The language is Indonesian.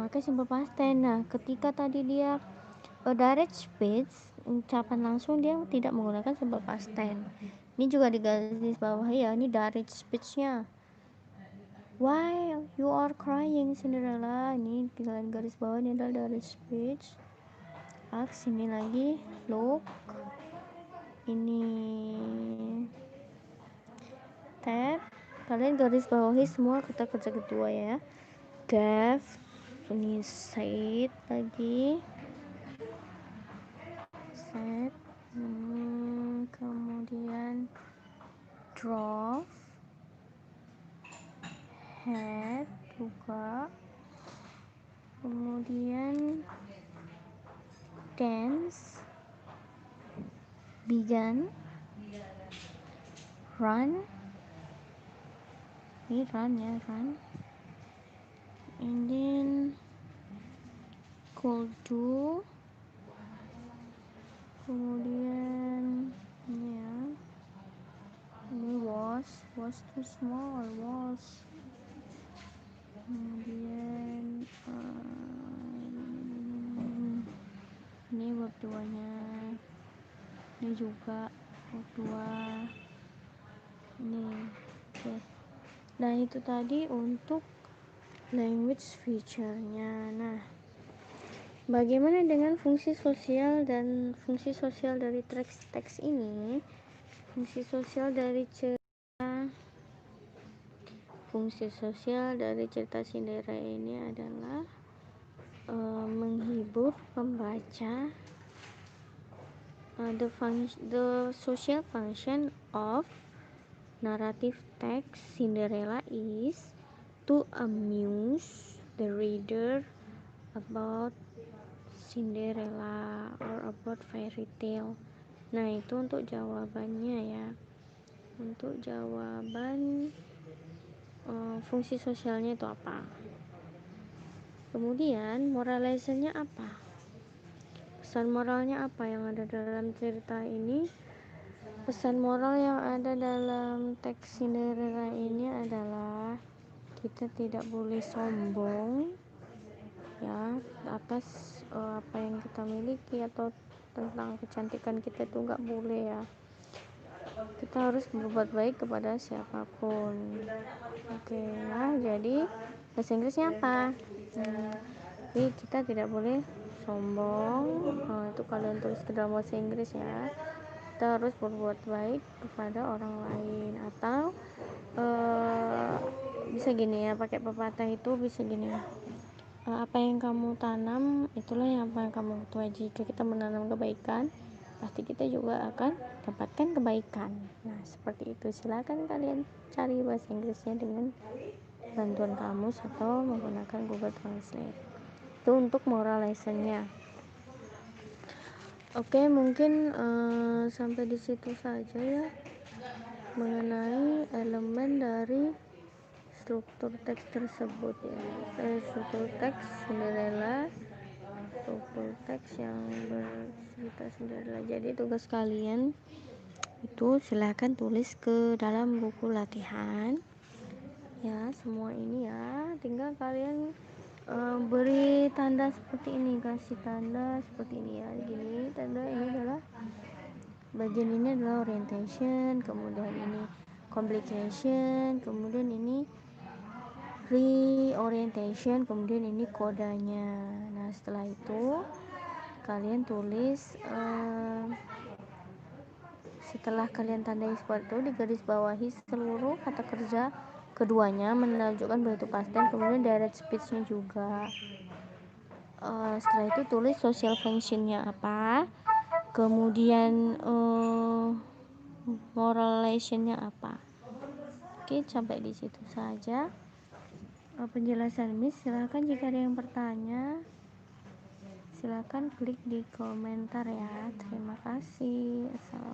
memakai simple past tense. Nah, ketika tadi dia direct speech, ucapan langsung, dia tidak menggunakan simple past tense. Ini juga digaris bawahi ya, ini direct speech-nya. Why you are crying Cinderella? Ini tinggal garis bawah, ini adalah direct speech. Ask, ini lagi look, ini tab. Kalian garis bawahi semua kata kerja kedua ya. Gave, ini said lagi, said, kemudian drove, had juga, kemudian dance, began, run, ini run ya, run, and then could do, kemudian ini ya, ini was too small, was, kemudian ini verb 2 nya, ini juga verb 2 ini. Oke. Nah, itu tadi untuk language feature-nya. Nah, bagaimana dengan fungsi sosial dan fungsi sosial dari teks ini? Fungsi sosial dari cerita Cinderella ini adalah menghibur pembaca. The social function of narrative text Cinderella is to amuse the reader about Cinderella or about fairy tale. Nah, itu untuk jawabannya ya. Untuk jawaban fungsi sosialnya itu apa. Kemudian moral lesson-nya apa? Pesan moralnya apa yang ada dalam cerita ini? Pesan moral yang ada dalam teks Cinderella ini adalah kita tidak boleh sombong ya atas apa yang kita miliki atau tentang kecantikan kita, itu nggak boleh ya. Kita harus berbuat baik kepada siapapun. Oke ya, jadi bahasa Inggrisnya apa? Jadi kita tidak boleh sombong. Itu kalian tulis ke dalam bahasa Inggris ya. Kita harus berbuat baik kepada orang lain. Atau bisa gini ya, pakai pepatah itu bisa gini, apa yang kamu tanam itulah yang kamu tuai. Jika kita menanam kebaikan, pasti kita juga akan dapatkan kebaikan. Nah, seperti itu. Silakan kalian cari bahasa Inggrisnya dengan bantuan kamus atau menggunakan Google Translate. Itu untuk moral lesson-nya. Oke, mungkin sampai di situ saja ya mengenai elemen dari struktur teks tersebut ya. Struktur teks Cinderella, struktur teks yang bercerita Cinderella. Jadi tugas kalian itu silahkan tulis ke dalam buku latihan ya, semua ini ya. Tinggal kalian beri tanda seperti ini, kasih tanda seperti ini ya. Gini, tanda ini adalah bagian ini adalah orientation, kemudian ini complication, kemudian ini reorientation, kemudian ini kodanya. Nah, setelah itu kalian tulis setelah kalian tandai seperti itu, di garis bawahi seluruh kata kerja keduanya menunjukkan bahwa itu past tense, kemudian direct speech-nya juga. Setelah itu tulis social function-nya apa, kemudian moral lesson-nya apa. Oke, sampai di situ saja penjelasan Miss. Silahkan jika ada yang bertanya, silahkan klik di komentar ya. Terima kasih. Assalamualaikum.